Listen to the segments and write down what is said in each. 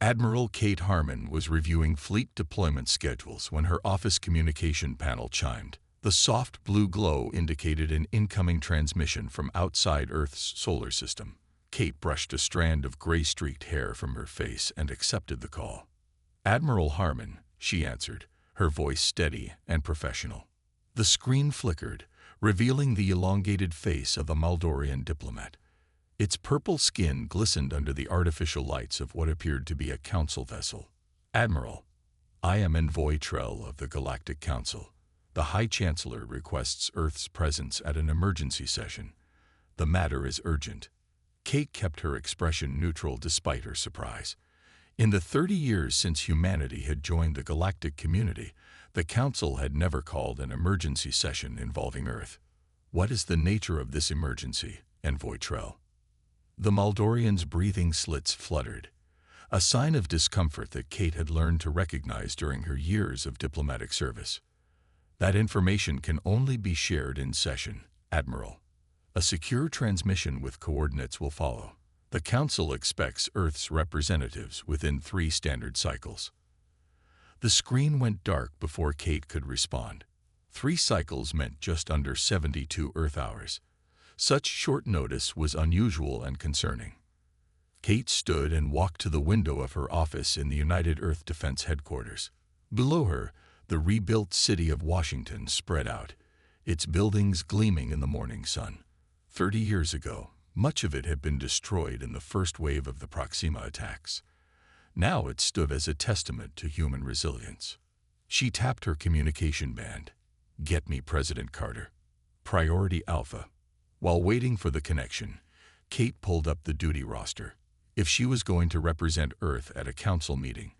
Admiral Kate Harmon was reviewing fleet deployment schedules when her office communication panel chimed. The soft blue glow indicated an incoming transmission from outside Earth's solar system. Kate brushed a strand of gray-streaked hair from her face and accepted the call. "Admiral Harmon," she answered, her voice steady and professional. The screen flickered, revealing the elongated face of a Maldorian diplomat. Its purple skin glistened under the artificial lights of what appeared to be a council vessel. "Admiral, I am Envoy Trell of the Galactic Council. The High Chancellor requests Earth's presence at an emergency session. The matter is urgent." Kate kept her expression neutral despite her surprise. In the 30 years since humanity had joined the galactic community, the Council had never called an emergency session involving Earth. "What is the nature of this emergency, Envoy Trell?" The Maldorian's breathing slits fluttered, a sign of discomfort that Kate had learned to recognize during her years of diplomatic service. "That information can only be shared in session, Admiral. A secure transmission with coordinates will follow. The Council expects Earth's representatives within 3 standard cycles." The screen went dark before Kate could respond. 3 cycles meant just under 72 Earth hours. Such short notice was unusual and concerning. Kate stood and walked to the window of her office in the United Earth Defense Headquarters. Below her, the rebuilt city of Washington spread out, its buildings gleaming in the morning sun. 30 years ago, much of it had been destroyed in the first wave of the Proxima attacks. Now it stood as a testament to human resilience. She tapped her communication band. "Get me President Carter. Priority Alpha." While waiting for the connection, Kate pulled up the duty roster. If she was going to represent Earth at a council meeting,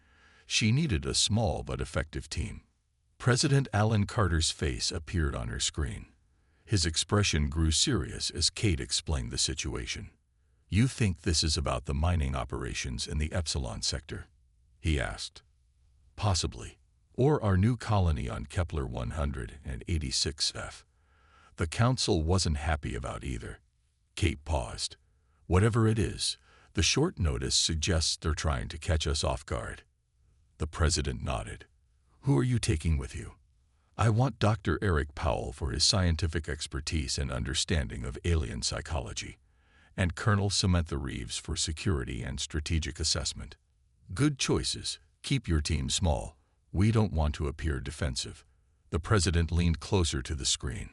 she needed a small but effective team. President Alan Carter's face appeared on her screen. His expression grew serious as Kate explained the situation. "You think this is about the mining operations in the Epsilon sector?" he asked. "Possibly. Or our new colony on Kepler 186F. The Council wasn't happy about either." Kate paused. "Whatever it is, the short notice suggests they're trying to catch us off guard." The President nodded. "Who are you taking with you?" "I want Dr. Eric Powell for his scientific expertise and understanding of alien psychology, and Colonel Samantha Reeves for security and strategic assessment." "Good choices. Keep your team small. We don't want to appear defensive." The President leaned closer to the screen.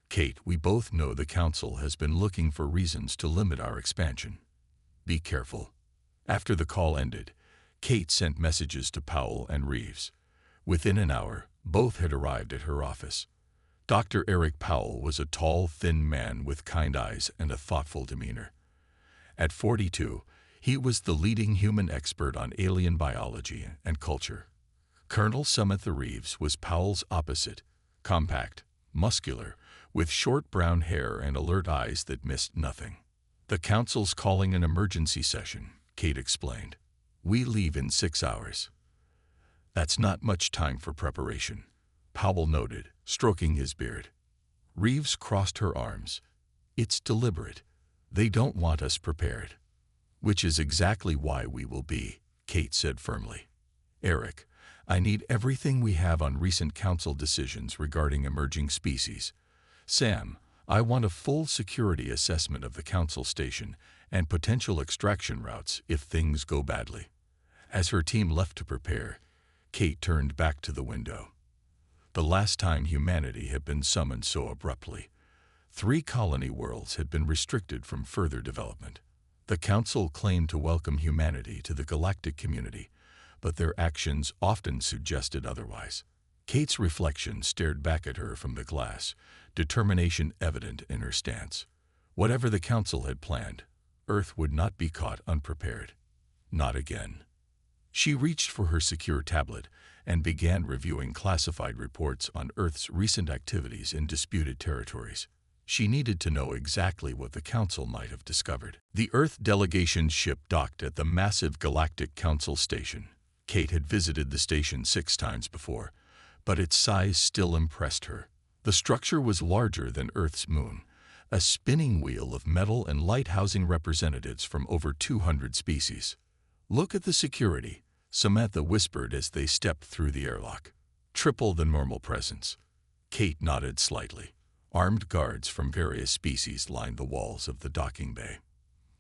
"Kate, we both know the Council has been looking for reasons to limit our expansion. Be careful." After the call ended, Kate sent messages to Powell and Reeves. Within an hour, both had arrived at her office. Dr. Eric Powell was a tall, thin man with kind eyes and a thoughtful demeanor. At 42, he was the leading human expert on alien biology and culture. Colonel Samantha Reeves was Powell's opposite, compact, muscular, with short brown hair and alert eyes that missed nothing. "The Council's calling an emergency session," Kate explained. "We leave in 6 hours." "That's not much time for preparation," Powell noted, stroking his beard. Reeves crossed her arms. "It's deliberate. They don't want us prepared." "Which is exactly why we will be," Kate said firmly. "Eric, I need everything we have on recent Council decisions regarding emerging species. Sam, I want a full security assessment of the Council station and potential extraction routes if things go badly." As her team left to prepare, Kate turned back to the window. The last time humanity had been summoned so abruptly, 3 colony worlds had been restricted from further development. The Council claimed to welcome humanity to the galactic community, but their actions often suggested otherwise. Kate's reflection stared back at her from the glass, determination evident in her stance. Whatever the Council had planned, Earth would not be caught unprepared. Not again. She reached for her secure tablet and began reviewing classified reports on Earth's recent activities in disputed territories. She needed to know exactly what the Council might have discovered. The Earth delegation's ship docked at the massive Galactic Council station. Kate had visited the station 6 times before, but its size still impressed her. The structure was larger than Earth's moon, a spinning wheel of metal and light housing representatives from over 200 species. Look at the security, Samantha whispered as they stepped through the airlock. Triple the normal presence. Kate nodded slightly. Armed guards from various species lined the walls of the docking bay.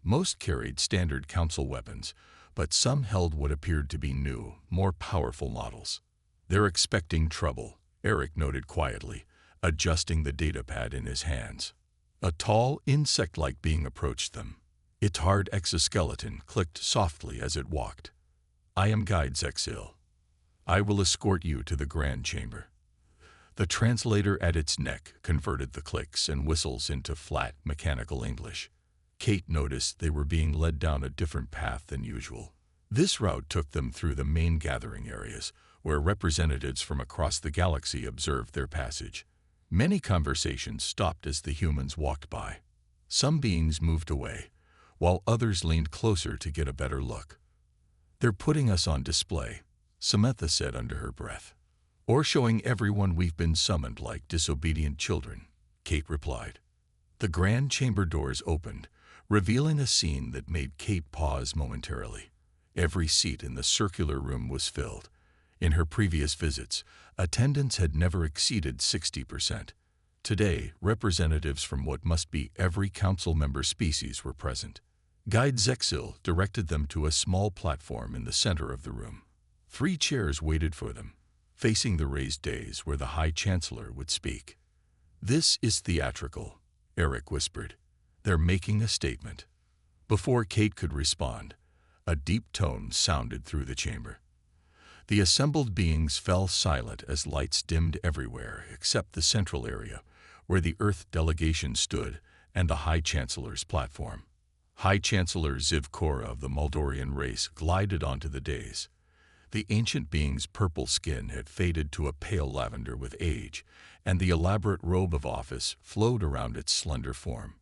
Most carried standard council weapons, but some held what appeared to be new, more powerful models. They're expecting trouble, Eric noted quietly, adjusting the datapad in his hands. A tall, insect-like being approached them. Its hard exoskeleton clicked softly as it walked. I am Guide Zexil. I will escort you to the Grand Chamber. The translator at its neck converted the clicks and whistles into flat, mechanical English. Kate noticed they were being led down a different path than usual. This route took them through the main gathering areas, where representatives from across the galaxy observed their passage. Many conversations stopped as the humans walked by. Some beings moved away, while others leaned closer to get a better look. They're putting us on display, Samantha said under her breath. Or showing everyone we've been summoned like disobedient children, Kate replied. The grand chamber doors opened, revealing a scene that made Kate pause momentarily. Every seat in the circular room was filled. In her previous visits, attendance had never exceeded 60%. Today, representatives from what must be every council member species were present. Guide Zexil directed them to a small platform in the center of the room. 3 chairs waited for them, facing the raised dais where the High Chancellor would speak. This is theatrical, Eric whispered. They're making a statement. Before Kate could respond, a deep tone sounded through the chamber. The assembled beings fell silent as lights dimmed everywhere except the central area, where the Earth delegation stood, and the High Chancellor's platform. High Chancellor Zivkora of the Moldorian race glided onto the dais. The ancient being's purple skin had faded to a pale lavender with age, and the elaborate robe of office flowed around its slender form.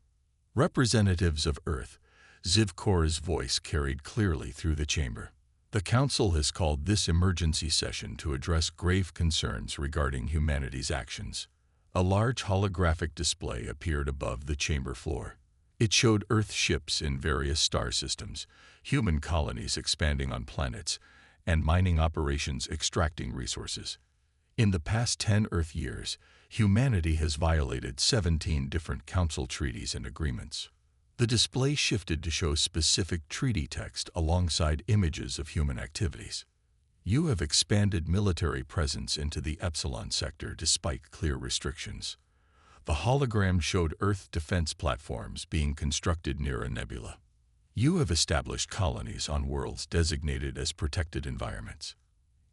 Representatives of Earth, Zivkora's voice carried clearly through the chamber. The Council has called this emergency session to address grave concerns regarding humanity's actions. A large holographic display appeared above the chamber floor. It showed Earth ships in various star systems, human colonies expanding on planets, and mining operations extracting resources. In the past 10 Earth years, humanity has violated 17 different Council treaties and agreements. The display shifted to show specific treaty text alongside images of human activities. You have expanded military presence into the Epsilon sector despite clear restrictions. The hologram showed Earth defense platforms being constructed near a nebula. You have established colonies on worlds designated as protected environments.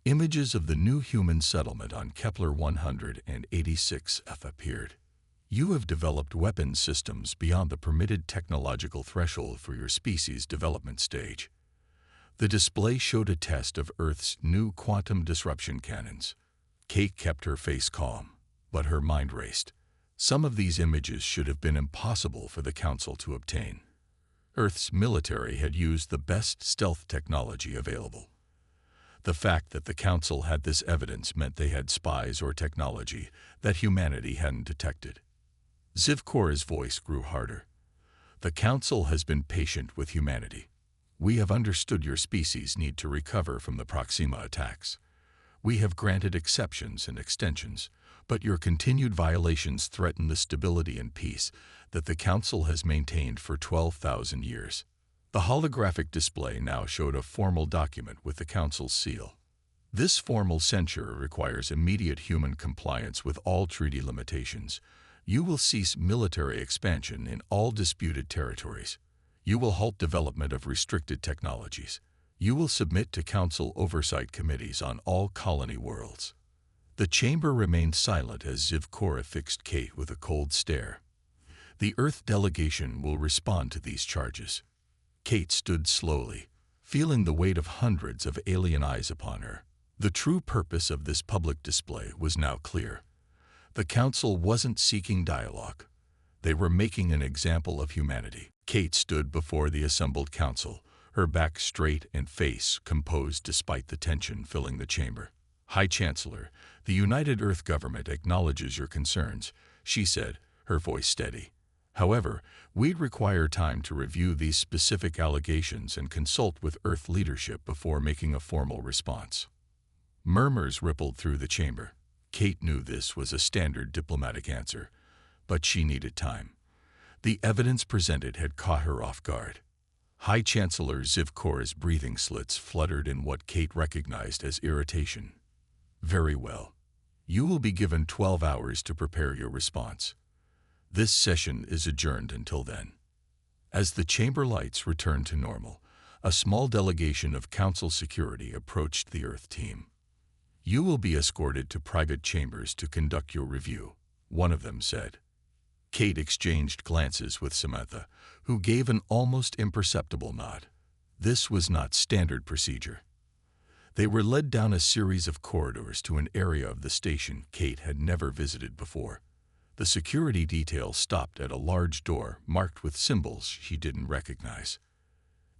Images of the new human settlement on Kepler 186f appeared. You have developed weapons systems beyond the permitted technological threshold for your species' development stage. The display showed a test of Earth's new quantum disruption cannons. Kate kept her face calm, but her mind raced. Some of these images should have been impossible for the Council to obtain. Earth's military had used the best stealth technology available. The fact that the Council had this evidence meant they had spies or technology that humanity hadn't detected. Zivkora's voice grew harder. The Council has been patient with humanity. We have understood your species need to recover from the Proxima attacks. We have granted exceptions and extensions, but your continued violations threaten the stability and peace that the Council has maintained for 12,000 years. The holographic display now showed a formal document with the Council's seal. This formal censure requires immediate human compliance with all treaty limitations. You will cease military expansion in all disputed territories. You will halt development of restricted technologies. You will submit to Council oversight committees on all colony worlds. The chamber remained silent as Zivkora fixed Kate with a cold stare. The Earth delegation will respond to these charges. Kate stood slowly, feeling the weight of hundreds of alien eyes upon her. The true purpose of this public display was now clear. The Council wasn't seeking dialogue. They were making an example of humanity. Kate stood before the assembled Council, her back straight and face composed despite the tension filling the chamber. High Chancellor, the United Earth Government acknowledges your concerns, she said, her voice steady. However, we'd require time to review these specific allegations and consult with Earth leadership before making a formal response. Murmurs rippled through the chamber. Kate knew this was a standard diplomatic answer, but she needed time. The evidence presented had caught her off guard. High Chancellor Zivkor's breathing slits fluttered in what Kate recognized as irritation. Very well. You will be given 12 hours to prepare your response. This session is adjourned until then. As the chamber lights returned to normal, a small delegation of Council security approached the Earth team. You will be escorted to private chambers to conduct your review, one of them said. Kate exchanged glances with Samantha, who gave an almost imperceptible nod. This was not standard procedure. They were led down a series of corridors to an area of the station Kate had never visited before. The security detail stopped at a large door marked with symbols she didn't recognize.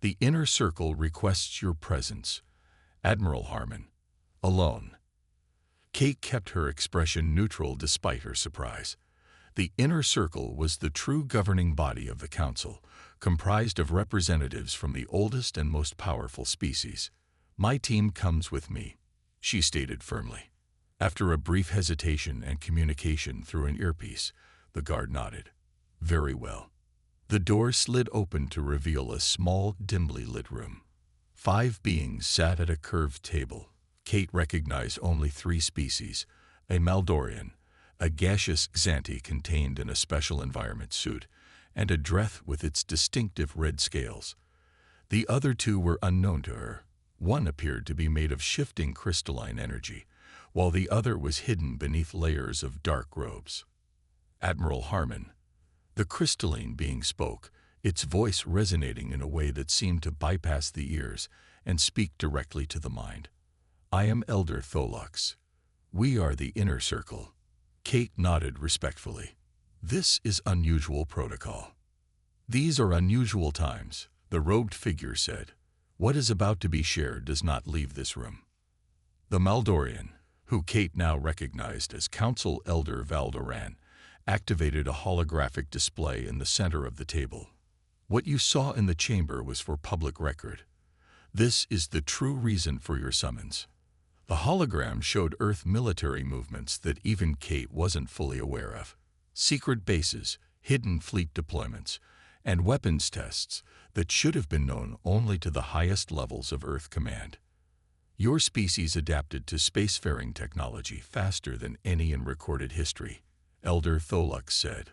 The inner circle requests your presence. Admiral Harmon. Alone. Kate kept her expression neutral despite her surprise. The inner circle was the true governing body of the Council, comprised of representatives from the oldest and most powerful species. My team comes with me, she stated firmly. After a brief hesitation and communication through an earpiece, the guard nodded. Very well. The door slid open to reveal a small, dimly lit room. 5 beings sat at a curved table. Kate recognized only 3 species, a Maldorian, a gaseous Xanti contained in a special environment suit, and a Dreth with its distinctive red scales. The other 2 were unknown to her. One appeared to be made of shifting crystalline energy, while the other was hidden beneath layers of dark robes. Admiral Harmon. The crystalline being spoke, its voice resonating in a way that seemed to bypass the ears and speak directly to the mind. I am Elder Tholux. We are the Inner Circle. Kate nodded respectfully. This is unusual protocol. These are unusual times, the robed figure said. What is about to be shared does not leave this room. The Maldorian, who Kate now recognized as Council Elder Valdoran, activated a holographic display in the center of the table. What you saw in the chamber was for public record. This is the true reason for your summons. The hologram showed Earth military movements that even Kate wasn't fully aware of. Secret bases, hidden fleet deployments, and weapons tests that should have been known only to the highest levels of Earth command. Your species adapted to spacefaring technology faster than any in recorded history, Elder Tholux said.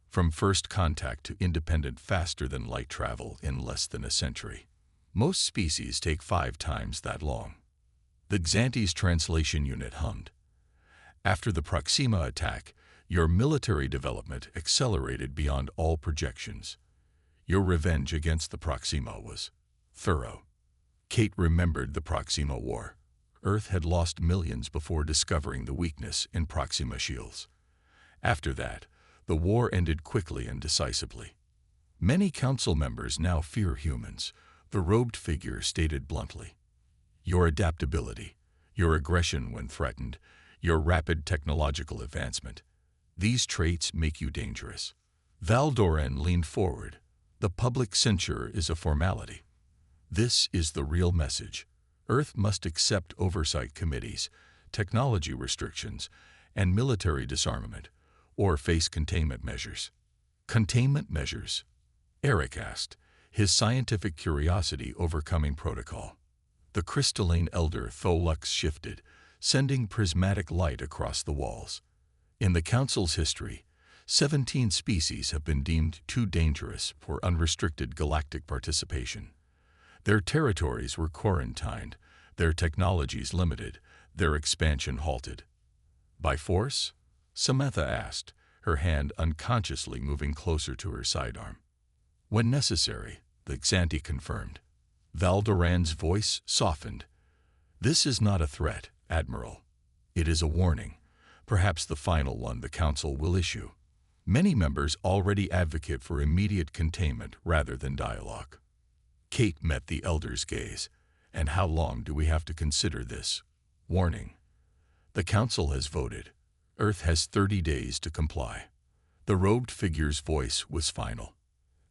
From first contact to independent faster than light travel in less than a century. Most species take 5 times that long. The Xanti's translation unit hummed. After the Proxima attack, your military development accelerated beyond all projections. Your revenge against the Proxima was thorough. Kate remembered the Proxima War. Earth had lost millions before discovering the weakness in Proxima shields. After that, the war ended quickly and decisively. Many council members now fear humans, the robed figure stated bluntly. Your adaptability, your aggression when threatened, your rapid technological advancement, these traits make you dangerous. Valdoran leaned forward. The public censure is a formality. This is the real message. Earth must accept oversight committees, technology restrictions, and military disarmament, or face containment measures. Containment measures? Eric asked, his scientific curiosity overcoming protocol. The crystalline Elder Tholux shifted, sending prismatic light across the walls. In the Council's history, 17 species have been deemed too dangerous for unrestricted galactic participation. Their territories were quarantined, their technologies limited, their expansion halted. By force? Samantha asked, her hand unconsciously moving closer to her sidearm. When necessary, the Xanti confirmed. Valdoran's voice softened. This is not a threat, Admiral. It is a warning, perhaps the final one the Council will issue. Many members already advocate for immediate containment rather than dialogue. Kate met the Elder's gaze. And how long do we have to consider this? Warning. The Council has voted. Earth has 30 days to comply. The robed figure's voice was final.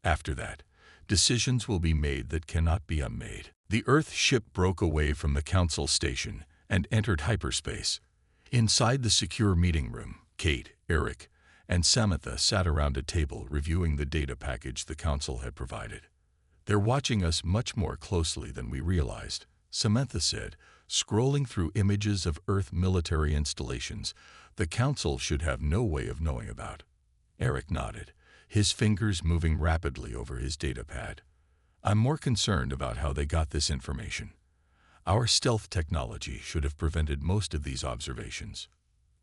After that, decisions will be made that cannot be unmade. The Earth ship broke away from the Council station and entered hyperspace. Inside the secure meeting room, Kate, Eric, and Samantha sat around a table reviewing the data package the Council had provided. "They're watching us much more closely than we realized," Samantha said, scrolling through images of Earth military installations the Council should have no way of knowing about. Eric nodded, his fingers moving rapidly over his datapad. "I'm more concerned about how they got this information. Our stealth technology should have prevented most of these observations."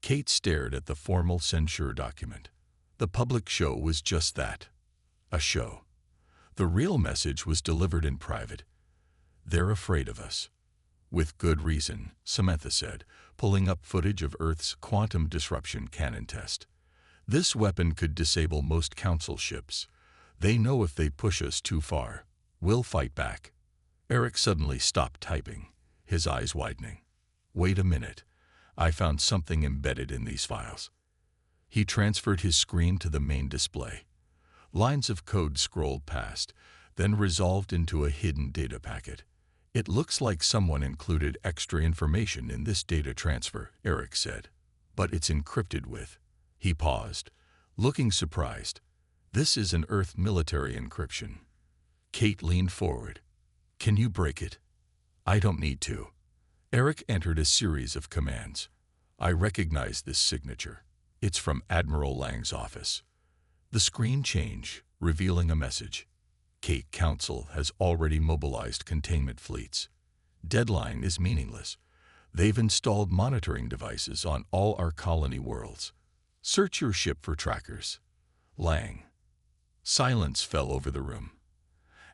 Kate stared at the formal censure document. The public show was just that, a show. The real message was delivered in private. "They're afraid of us." "With good reason," Samantha said, pulling up footage of Earth's quantum disruption cannon test. "This weapon could disable most Council ships. They know if they push us too far, we'll fight back." Eric suddenly stopped typing, his eyes widening. "Wait a minute. I found something embedded in these files." He transferred his screen to the main display. Lines of code scrolled past, then resolved into a hidden data packet. "It looks like someone included extra information in this data transfer," Eric said. "But it's encrypted with—" He paused, looking surprised. "This is an Earth military encryption." Kate leaned forward. "Can you break it?" "I don't need to." Eric entered a series of commands. "I recognize this signature. It's from Admiral Lang's office." The screen changed, revealing a message. "Kate, Council has already mobilized containment fleets. Deadline is meaningless. They've installed monitoring devices on all our colony worlds. Search your ship for trackers. Lang." Silence fell over the room.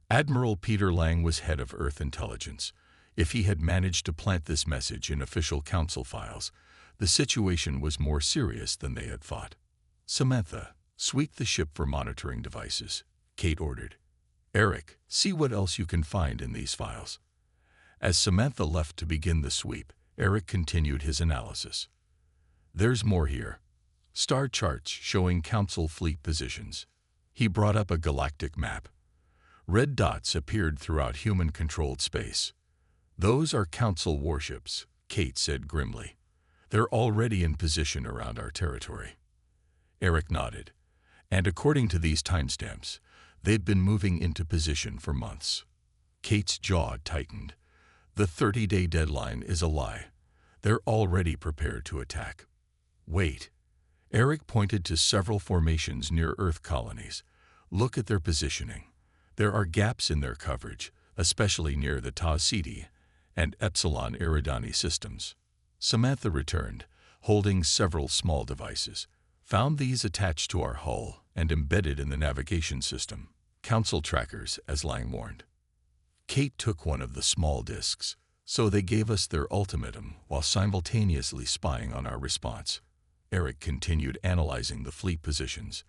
Admiral Peter Lang was head of Earth intelligence. If he had managed to plant this message in official Council files, the situation was more serious than they had thought. "Samantha, sweep the ship for monitoring devices," Kate ordered. "Eric, see what else you can find in these files." As Samantha left to begin the sweep, Eric continued his analysis. "There's more here. Star charts showing Council fleet positions." He brought up a galactic map. Red dots appeared throughout human-controlled space. "Those are Council warships," Kate said grimly. "They're already in position around our territory." Eric nodded. "And according to these timestamps, they've been moving into position for months." Kate's jaw tightened. "The 30-day deadline is a lie. They're already prepared to attack." "Wait." Eric pointed to several formations near Earth colonies. "Look at their positioning. There are gaps in their coverage, especially near the Tau Ceti and Epsilon Eridani systems." Samantha returned, holding several small devices. "Found these attached to our hull and embedded in the navigation system. Council trackers, as Lang warned." Kate took one of the small discs. "So they gave us their ultimatum while simultaneously spying on our response." Eric continued analyzing the fleet positions.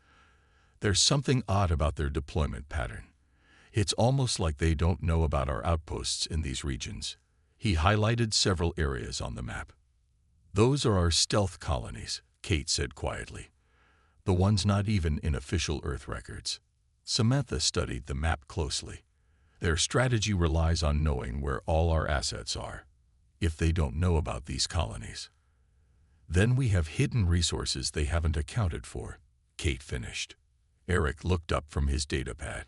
"There's something odd about their deployment pattern. It's almost like they don't know about our outposts in these regions." He highlighted several areas on the map. "Those are our stealth colonies," Kate said quietly. "The ones not even in official Earth records." Samantha studied the map closely. "Their strategy relies on knowing where all our assets are. If they don't know about these colonies, then we have hidden resources they haven't accounted for," Kate finished. Eric looked up from his datapad.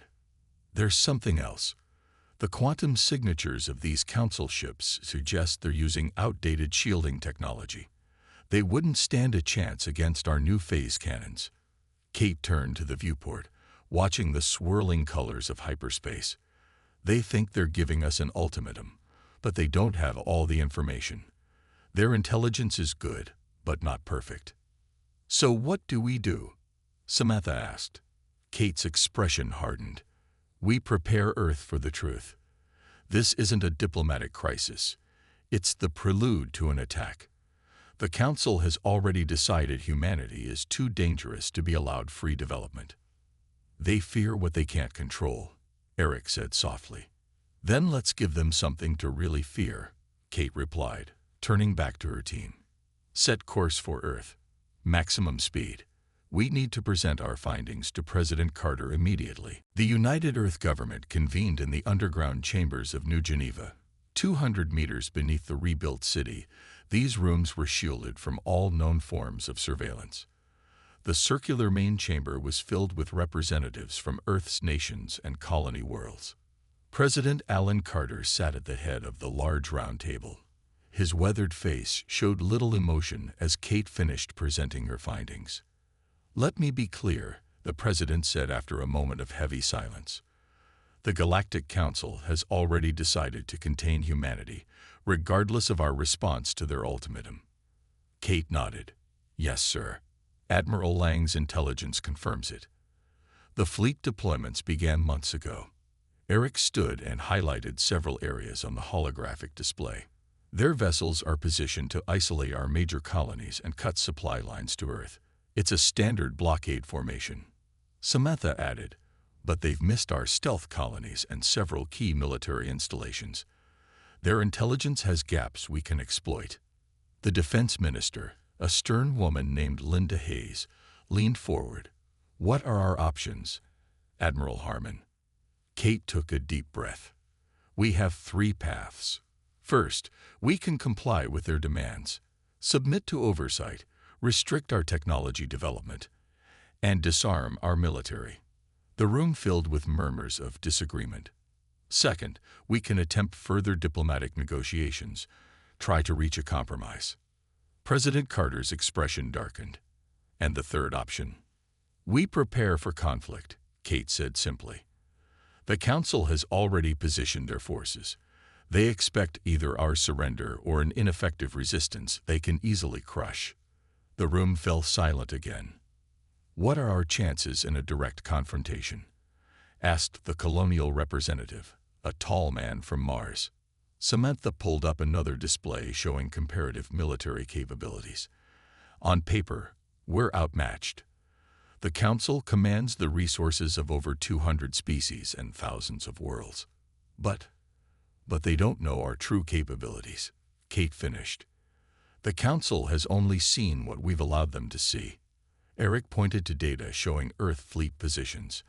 "There's something else. The quantum signatures of these Council ships suggest they're using outdated shielding technology. They wouldn't stand a chance against our new phase cannons." Kate turned to the viewport, watching the swirling colors of hyperspace. "They think they're giving us an ultimatum, but they don't have all the information. Their intelligence is good, but not perfect." "So what do we do?" Samantha asked. Kate's expression hardened. "We prepare Earth for the truth. This isn't a diplomatic crisis. It's the prelude to an attack. The Council has already decided humanity is too dangerous to be allowed free development. They fear what they can't control," Eric said softly. "Then let's give them something to really fear," Kate replied, turning back to her team. "Set course for Earth. Maximum speed. We need to present our findings to President Carter immediately. The United Earth government convened in the underground chambers of New Geneva, 200 meters beneath the rebuilt city. These rooms were shielded from all known forms of surveillance. The circular main chamber was filled with representatives from Earth's nations and colony worlds. President Alan Carter sat at the head of the large round table. His weathered face showed little emotion as Kate finished presenting her findings. "Let me be clear," the president said after a moment of heavy silence. "The Galactic Council has already decided to contain humanity, regardless of our response to their ultimatum." Kate nodded. "Yes, sir. Admiral Lang's intelligence confirms it." The fleet deployments began months ago. Eric stood and highlighted several areas on the holographic display. "Their vessels are positioned to isolate our major colonies and cut supply lines to Earth. It's a standard blockade formation." Samantha added, "But they've missed our stealth colonies and several key military installations. Their intelligence has gaps we can exploit." The defense minister, a stern woman named Linda Hayes, leaned forward. "What are our options, Admiral Harmon?" Kate took a deep breath. "We have 3 paths. First, we can comply with their demands, submit to oversight, restrict our technology development, and disarm our military." The room filled with murmurs of disagreement. "Second, we can attempt further diplomatic negotiations, try to reach a compromise." President Carter's expression darkened. "And the third option?" "We prepare for conflict," Kate said simply. "The Council has already positioned their forces. They expect either our surrender or an ineffective resistance they can easily crush." The room fell silent again. "What are our chances in a direct confrontation?" asked the colonial representative, a tall man from Mars. Samantha pulled up another display showing comparative military capabilities. "On paper, we're outmatched. The Council commands the resources of over 200 species and thousands of worlds. But they don't know our true capabilities," Kate finished. "The Council has only seen what we've allowed them to see." Eric pointed to data showing Earth fleet positions.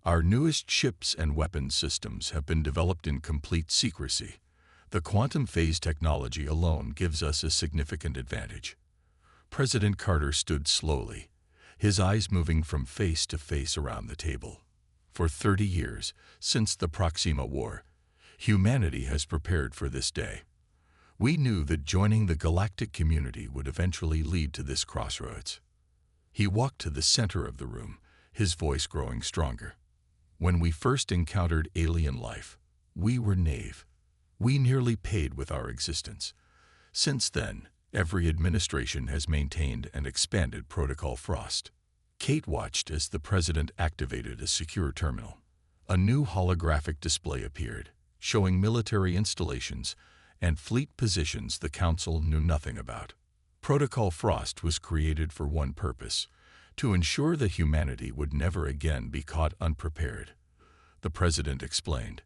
"Our newest ships and weapons systems have been developed in complete secrecy. The quantum phase technology alone gives us a significant advantage." President Carter stood slowly, his eyes moving from face to face around the table. "For 30 years, since the Proxima War, humanity has prepared for this day. We knew that joining the galactic community would eventually lead to this crossroads." He walked to the center of the room, his voice growing stronger. "When we first encountered alien life, we were naive. We nearly paid with our existence. Since then, every administration has maintained and expanded Protocol Frost." Kate watched as the president activated a secure terminal. A new holographic display appeared, showing military installations and fleet positions the Council knew nothing about. Protocol Frost was created for one purpose: to ensure that humanity would never again be caught unprepared. The president explained.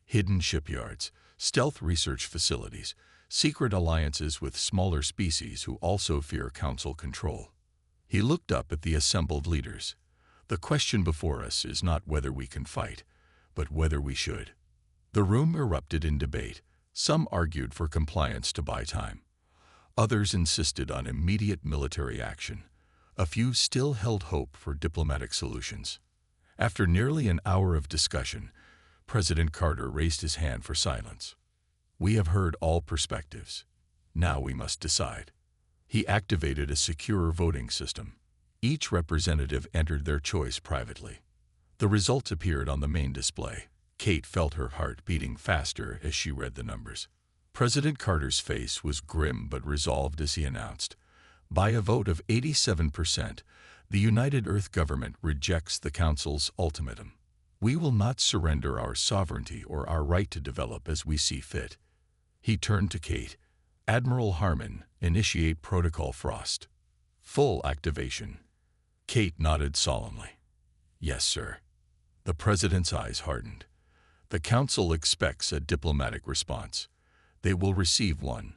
"Hidden shipyards, stealth research facilities, secret alliances with smaller species who also fear Council control." He looked up at the assembled leaders. "The question before us is not whether we can fight, but whether we should." The room erupted in debate. Some argued for compliance to buy time. Others insisted on immediate military action. A few still held hope for diplomatic solutions. After nearly an hour of discussion, President Carter raised his hand for silence. "We have heard all perspectives. Now we must decide." He activated a secure voting system. Each representative entered their choice privately. The results appeared on the main display. Kate felt her heart beating faster as she read the numbers. President Carter's face was grim but resolved as he announced, "By a vote of 87%, the United Earth government rejects the Council's ultimatum. We will not surrender our sovereignty or our right to develop as we see fit." He turned to Kate. "Admiral Harmon, initiate Protocol Frost." "Full activation." Kate nodded solemnly. "Yes, sir." The president's eyes hardened. "The Council expects a diplomatic response. They will receive one,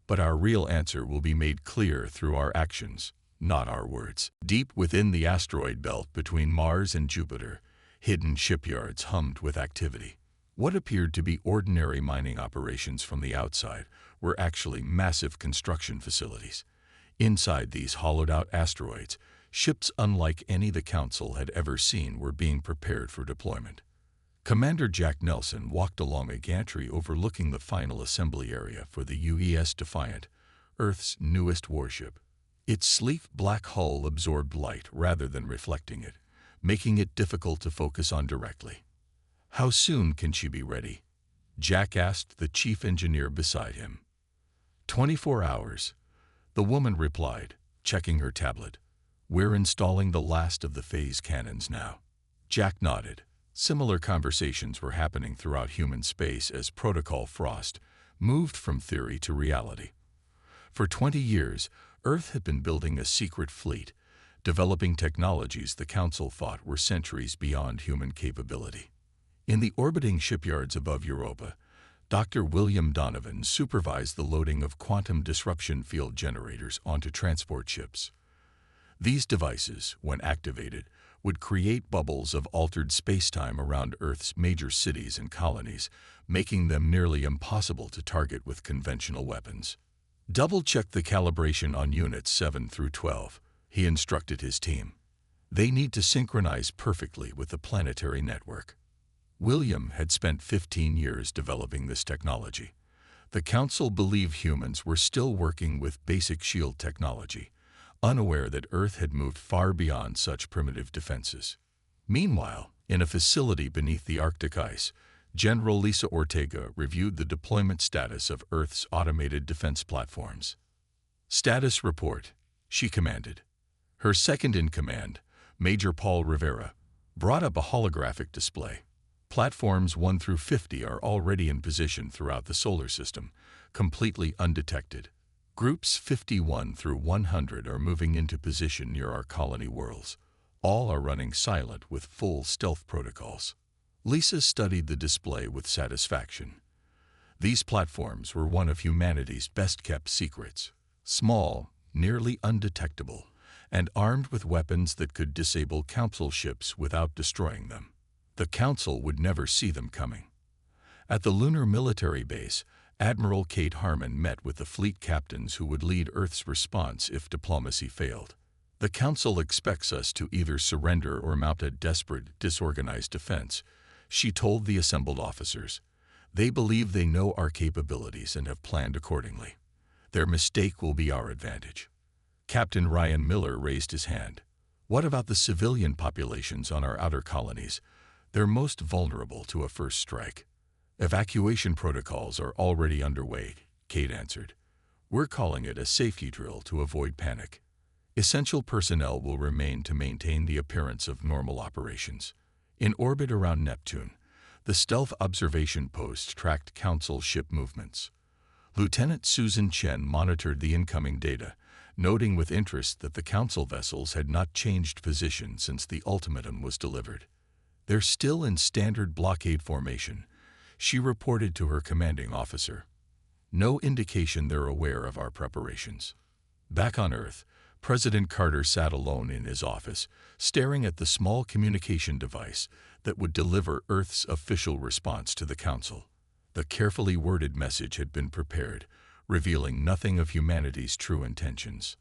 but our real answer will be made clear through our actions, Not our words. Deep within the asteroid belt between Mars and Jupiter, hidden shipyards hummed with activity. What appeared to be ordinary mining operations from the outside were actually massive construction facilities. Inside these hollowed-out asteroids, ships unlike any the Council had ever seen were being prepared for deployment. Commander Jack Nelson walked along a gantry overlooking the final assembly area for the UES Defiant, Earth's newest warship. Its sleek black hull absorbed light rather than reflecting it, making it difficult to focus on directly. "How soon can she be ready?" Jack asked the chief engineer beside him. 24 hours, the woman replied, checking her tablet. "We're installing the last of the phase cannons now." Jack nodded. Similar conversations were happening throughout human space as Protocol Frost moved from theory to reality. For 20 years, Earth had been building a secret fleet, developing technologies the Council thought were centuries beyond human capability. In the orbiting shipyards above Europa, Dr. William Donovan supervised the loading of quantum disruption field generators onto transport ships. These devices, when activated, would create bubbles of altered spacetime around Earth's major cities and colonies, making them nearly impossible to target with conventional weapons. "Double-check the calibration on units 7 through 12, he instructed his team. "They need to synchronize perfectly with the planetary network." William had spent 15 years developing this technology. The Council believed humans were still working with basic shield technology, unaware that Earth had moved far beyond such primitive defenses. Meanwhile, in a facility beneath the Arctic ice, General Lisa Ortega reviewed the deployment status of Earth's automated defense platforms. "Status report," she commanded. Her second-in-command, Major Paul Rivera, brought up a holographic display. Platforms 1 through 50 are already in position throughout the solar system, completely undetected. Groups 51 through 100 are moving into position near our colony worlds. All are running silent with full stealth protocols. Lisa studied the display with satisfaction. These platforms were one of humanity's best-kept secrets. Small, nearly undetectable, and armed with weapons that could disable Council ships without destroying them. The Council would never see them coming. At the lunar military base, Admiral Kate Harmon met with the fleet captains who would lead Earth's response if diplomacy failed. "The Council expects us to either surrender or mount a desperate, disorganized defense," she told the assembled officers. "They believe they know our capabilities and have planned accordingly. Their mistake will be our advantage." Captain Ryan Miller raised his hand. "What about the civilian populations on our outer colonies? They're most vulnerable to a first strike." "Evacuation protocols are already underway," Kate answered. "We're calling it a safety drill to avoid panic. Essential personnel will remain to maintain the appearance of normal operations." In orbit around Neptune, the stealth observation post tracked Council ship movements. Lieutenant Susan Chen monitored the incoming data, noting with interest that the Council vessels had not changed position since the ultimatum was delivered. "They're still in standard blockade formation," she reported to her commanding officer. "No indication they're aware of our preparations." Back on Earth, President Carter sat alone in his office, staring at the small communication device that would deliver Earth's official response to the Council. The carefully worded message had been prepared, revealing nothing of humanity's true intentions.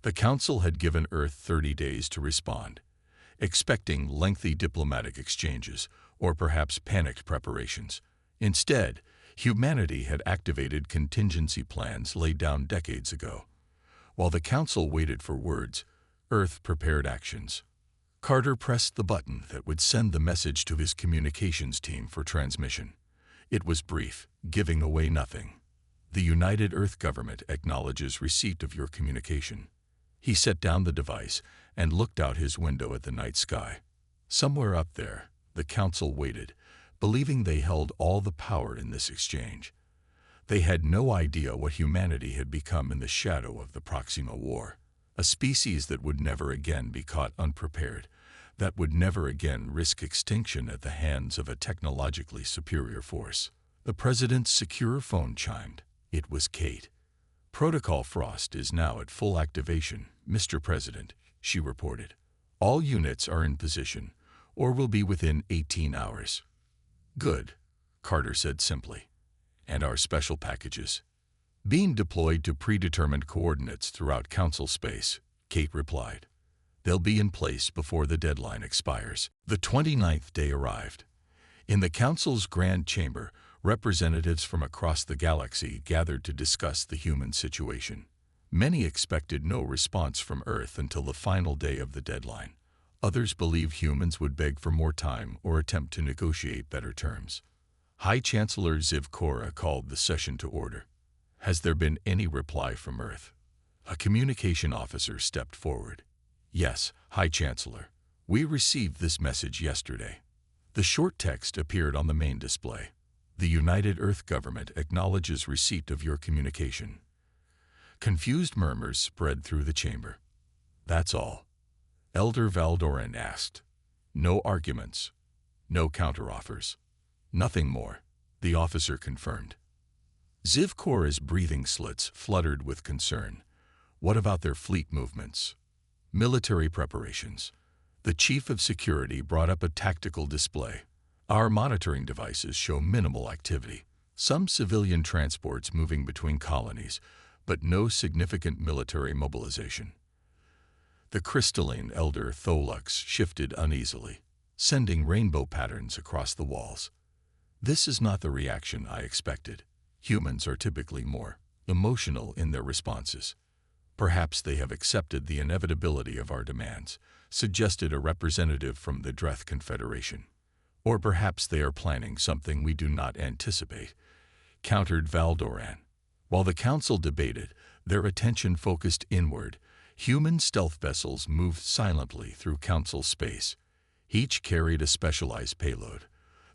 The Council had given Earth 30 days to respond, expecting lengthy diplomatic exchanges or perhaps panicked preparations. Instead, humanity had activated contingency plans laid down decades ago. While the Council waited for words, Earth prepared actions. Carter pressed the button that would send the message to his communications team for transmission. It was brief, giving away nothing. "The United Earth Government acknowledges receipt of your communication." He set down the device and looked out his window at the night sky. Somewhere up there, the Council waited, believing they held all the power in this exchange. They had no idea what humanity had become in the shadow of the Proxima War, a species that would never again be caught unprepared, that would never again risk extinction at the hands of a technologically superior force. The President's secure phone chimed. It was Kate. "Protocol Frost is now at full activation," Mr. President, she reported. All units are in position, or will be within 18 hours. Good, Carter said simply. And our special packages? Being deployed to predetermined coordinates throughout Council space, Kate replied. They'll be in place before the deadline expires. The 29th day arrived. In the Council's Grand Chamber, representatives from across the galaxy gathered to discuss the human situation. Many expected no response from Earth until the final day of the deadline. Others believed humans would beg for more time or attempt to negotiate better terms. High Chancellor Ziv Kora called the session to order. Has there been any reply from Earth? A communication officer stepped forward. Yes, High Chancellor. We received this message yesterday. The short text appeared on the main display. The United Earth Government acknowledges receipt of your communication. Confused murmurs spread through the chamber. That's all. Elder Valdoran asked. No arguments. No counteroffers. Nothing more, the officer confirmed. Ziv Kora's breathing slits fluttered with concern. What about their fleet movements? Military preparations. The Chief of Security brought up a tactical display. Our monitoring devices show minimal activity. Some civilian transports moving between colonies, but no significant military mobilization. The crystalline Elder Tholux shifted uneasily, sending rainbow patterns across the walls. This is not the reaction I expected. Humans are typically more emotional in their responses. Perhaps they have accepted the inevitability of our demands, suggested a representative from the Dreth Confederation. Or perhaps they are planning something we do not anticipate, countered Valdoran. While the council debated, their attention focused inward. Human stealth vessels moved silently through council space. Each carried a specialized payload,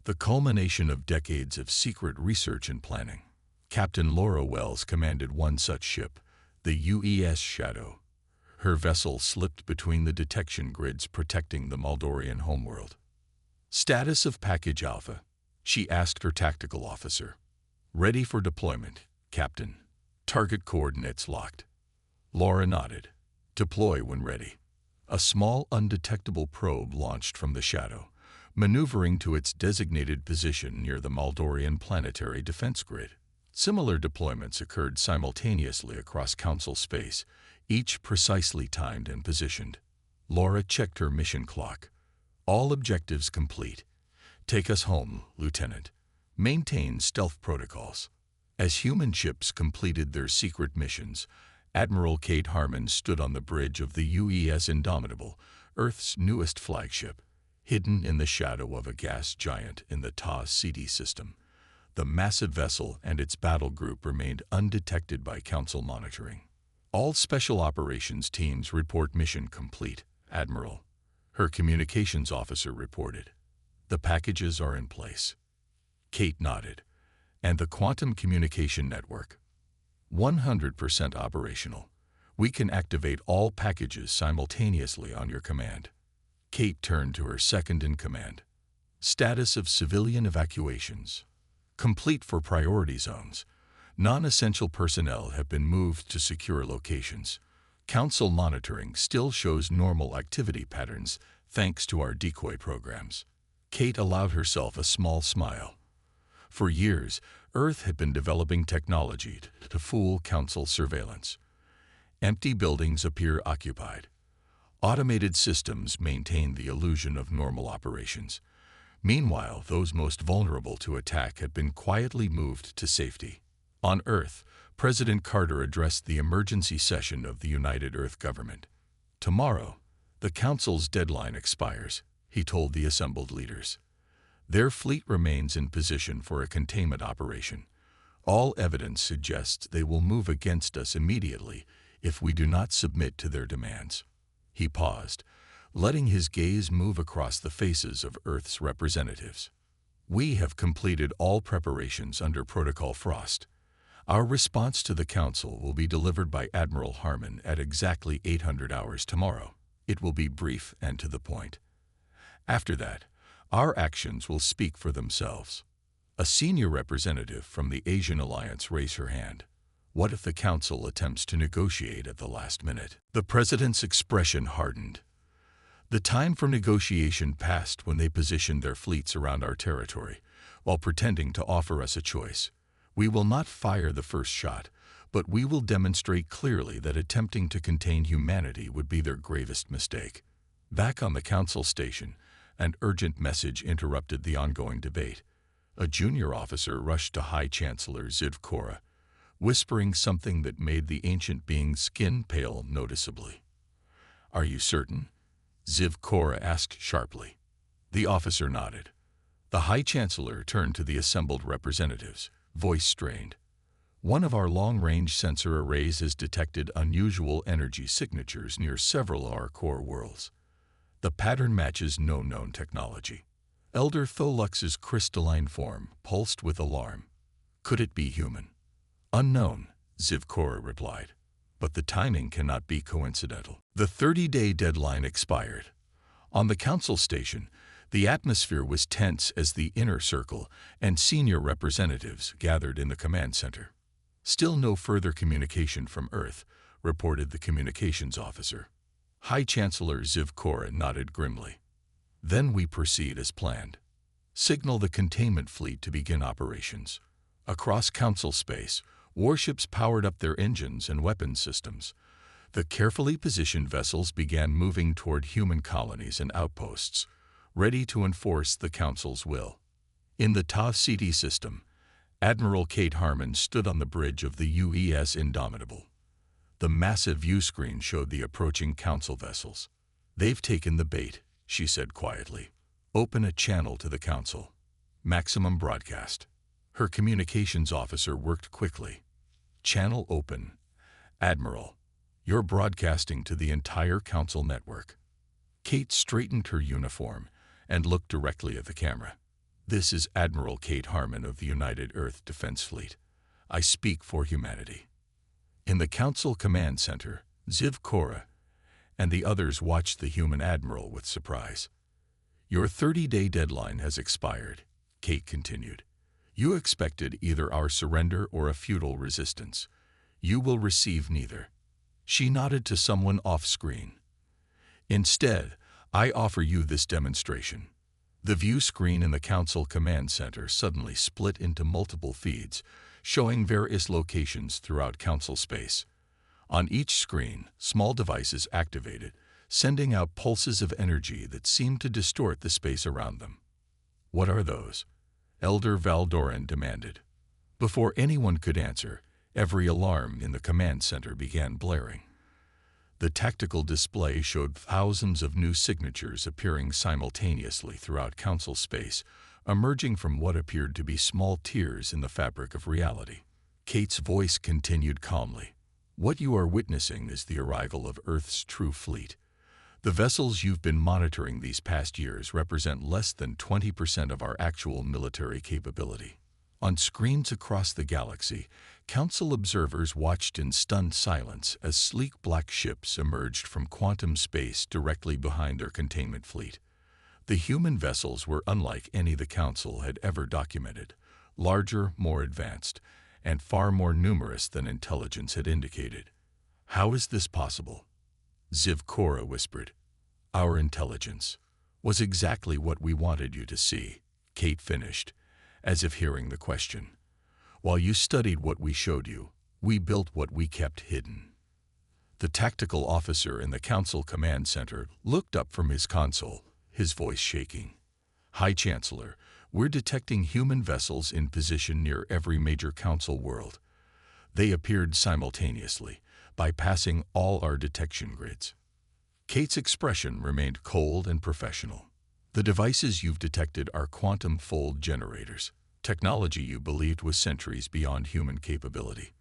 the culmination of decades of secret research and planning. Captain Laura Wells commanded one such ship, the UES Shadow. Her vessel slipped between the detection grids protecting the Maldorian homeworld. Status of Package Alpha, she asked her tactical officer. Ready for deployment, Captain. Target coordinates locked. Laura nodded. Deploy when ready. A small, undetectable probe launched from the Shadow, maneuvering to its designated position near the Maldorian planetary defense grid. Similar deployments occurred simultaneously across Council space, each precisely timed and positioned. Laura checked her mission clock. All objectives complete. Take us home, Lieutenant. Maintain stealth protocols. As human ships completed their secret missions, Admiral Kate Harmon stood on the bridge of the UES Indomitable, Earth's newest flagship, hidden in the shadow of a gas giant in the Ta-CD system. The massive vessel and its battle group remained undetected by Council monitoring. All Special Operations teams report mission complete, Admiral. Her communications officer reported. The packages are in place. Kate nodded. And the quantum communication network? 100% operational. We can activate all packages simultaneously on your command. Kate turned to her second-in-command. Status of civilian evacuations. Complete for priority zones. Non-essential personnel have been moved to secure locations. Council monitoring still shows normal activity patterns thanks to our decoy programs. Kate allowed herself a small smile. For years, Earth had been developing technology to fool Council surveillance. Empty buildings appear occupied. Automated systems maintain the illusion of normal operations. Meanwhile, those most vulnerable to attack had been quietly moved to safety. On Earth, President Carter addressed the emergency session of the United Earth Government. Tomorrow, the Council's deadline expires, he told the assembled leaders. Their fleet remains in position for a containment operation. All evidence suggests they will move against us immediately if we do not submit to their demands. He paused, letting his gaze move across the faces of Earth's representatives. We have completed all preparations under Protocol Frost. Our response to the Council will be delivered by Admiral Harmon at exactly 800 hours tomorrow. It will be brief and to the point. After that, our actions will speak for themselves. A senior representative from the Asian Alliance raised her hand. What if the Council attempts to negotiate at the last minute? The President's expression hardened. The time for negotiation passed when they positioned their fleets around our territory, while pretending to offer us a choice. We will not fire the first shot, but we will demonstrate clearly that attempting to contain humanity would be their gravest mistake. Back on the Council station, an urgent message interrupted the ongoing debate. A junior officer rushed to High Chancellor Ziv Kora, whispering something that made the ancient being's skin pale noticeably. "Are you certain?" Ziv Kora asked sharply. The officer nodded. The High Chancellor turned to the assembled representatives, voice strained. "One of our long-range sensor arrays has detected unusual energy signatures near several of our core worlds. The pattern matches no known technology." Elder Tholux's crystalline form pulsed with alarm. "Could it be human?" "Unknown," Ziv Kora replied. "But the timing cannot be coincidental." The 30-day deadline expired. On the Council station, the atmosphere was tense as the inner circle and senior representatives gathered in the command center. "Still no further communication from Earth," reported the communications officer. High Chancellor Ziv Kora nodded grimly. "Then we proceed as planned. Signal the containment fleet to begin operations." Across Council space, warships powered up their engines and weapons systems. The carefully positioned vessels began moving toward human colonies and outposts, ready to enforce the Council's will. In the Ta City system, Admiral Kate Harmon stood on the bridge of the UES Indomitable. The massive view screen showed the approaching Council vessels. "They've taken the bait," she said quietly. "Open a channel to the Council. Maximum broadcast." Her communications officer worked quickly. "Channel open. Admiral, you're broadcasting to the entire Council network." Kate straightened her uniform and looked directly at the camera. "This is Admiral Kate Harmon of the United Earth Defense Fleet. I speak for humanity." In the Council command center, Ziv Kora and the others watched the human admiral with surprise. "Your 30-day deadline has expired," Kate continued. "You expected either our surrender or a futile resistance. You will receive neither." She nodded to someone off-screen. "Instead, I offer you this demonstration." The view screen in the Council command center suddenly split into multiple feeds, showing various locations throughout Council space. On each screen, small devices activated, sending out pulses of energy that seemed to distort the space around them. "What are those?" Elder Valdoran demanded. Before anyone could answer, every alarm in the command center began blaring. The tactical display showed thousands of new signatures appearing simultaneously throughout Council space, emerging from what appeared to be small tears in the fabric of reality. Kate's voice continued calmly. "What you are witnessing is the arrival of Earth's true fleet. The vessels you've been monitoring these past years represent less than 20% of our actual military capability." On screens across the galaxy, Council observers watched in stunned silence as sleek black ships emerged from quantum space directly behind their containment fleet. The human vessels were unlike any the Council had ever documented, larger, more advanced, and far more numerous than intelligence had indicated. "How is this possible?" Ziv Kora whispered. "Our intelligence was exactly what we wanted you to see," Kate finished, as if hearing the question. "While you studied what we showed you, we built what we kept hidden." The tactical officer in the Council command center looked up from his console, his voice shaking. "High Chancellor, we're detecting human vessels in position near every major Council world. They appeared simultaneously, bypassing all our detection grids." Kate's expression remained cold and professional. "The devices you've detected are quantum fold generators, technology you believed was centuries beyond human capability.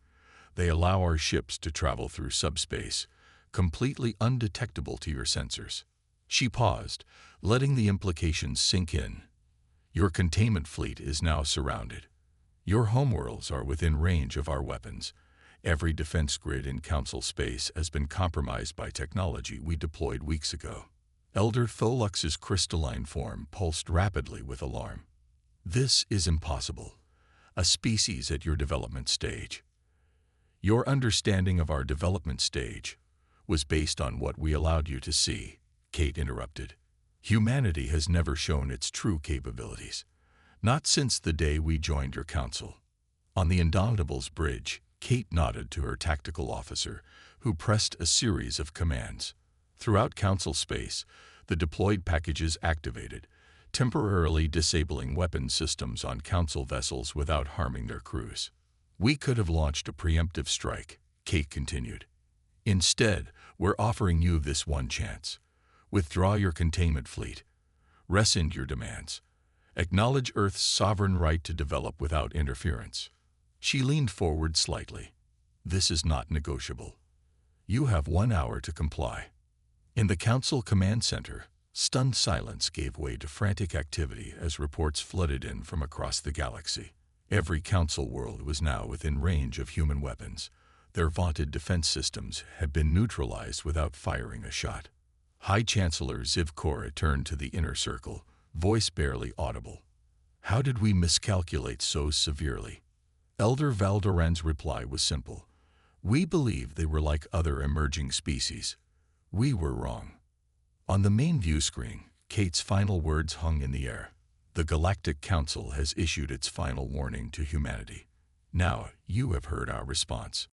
They allow our ships to travel through subspace, completely undetectable to your sensors." She paused, letting the implications sink in. "Your containment fleet is now surrounded. Your homeworlds are within range of our weapons. Every defense grid in Council space has been compromised by technology we deployed weeks ago." Elder Tholux's crystalline form pulsed rapidly with alarm. "This is impossible. A species at your development stage. Your understanding of our development stage was based on what we allowed you to see, Kate interrupted. Humanity has never shown its true capabilities, not since the day we joined your council. On the Indomitable's bridge, Kate nodded to her tactical officer, who pressed a series of commands. Throughout council space, the deployed packages activated, temporarily disabling weapon systems on council vessels without harming their crews. We could have launched a preemptive strike, Kate continued. Instead, we're offering you this one chance. Withdraw your containment fleet. Rescind your demands. Acknowledge Earth's sovereign right to develop without interference. She leaned forward slightly. This is not negotiable. You have 1 hour to comply. In the Council Command Center, stunned silence gave way to frantic activity as reports flooded in from across the galaxy. Every Council world was now within range of human weapons. Their vaunted defense systems had been neutralized without firing a shot. High Chancellor Zivkora turned to the inner circle, voice barely audible. How did we miscalculate so severely? Elder Valdoran's reply was simple. We believed they were like other emerging species. We were wrong. On the main view screen, Kate's final words hung in the air. The Galactic Council has issued its final warning to humanity. Now you have heard our response.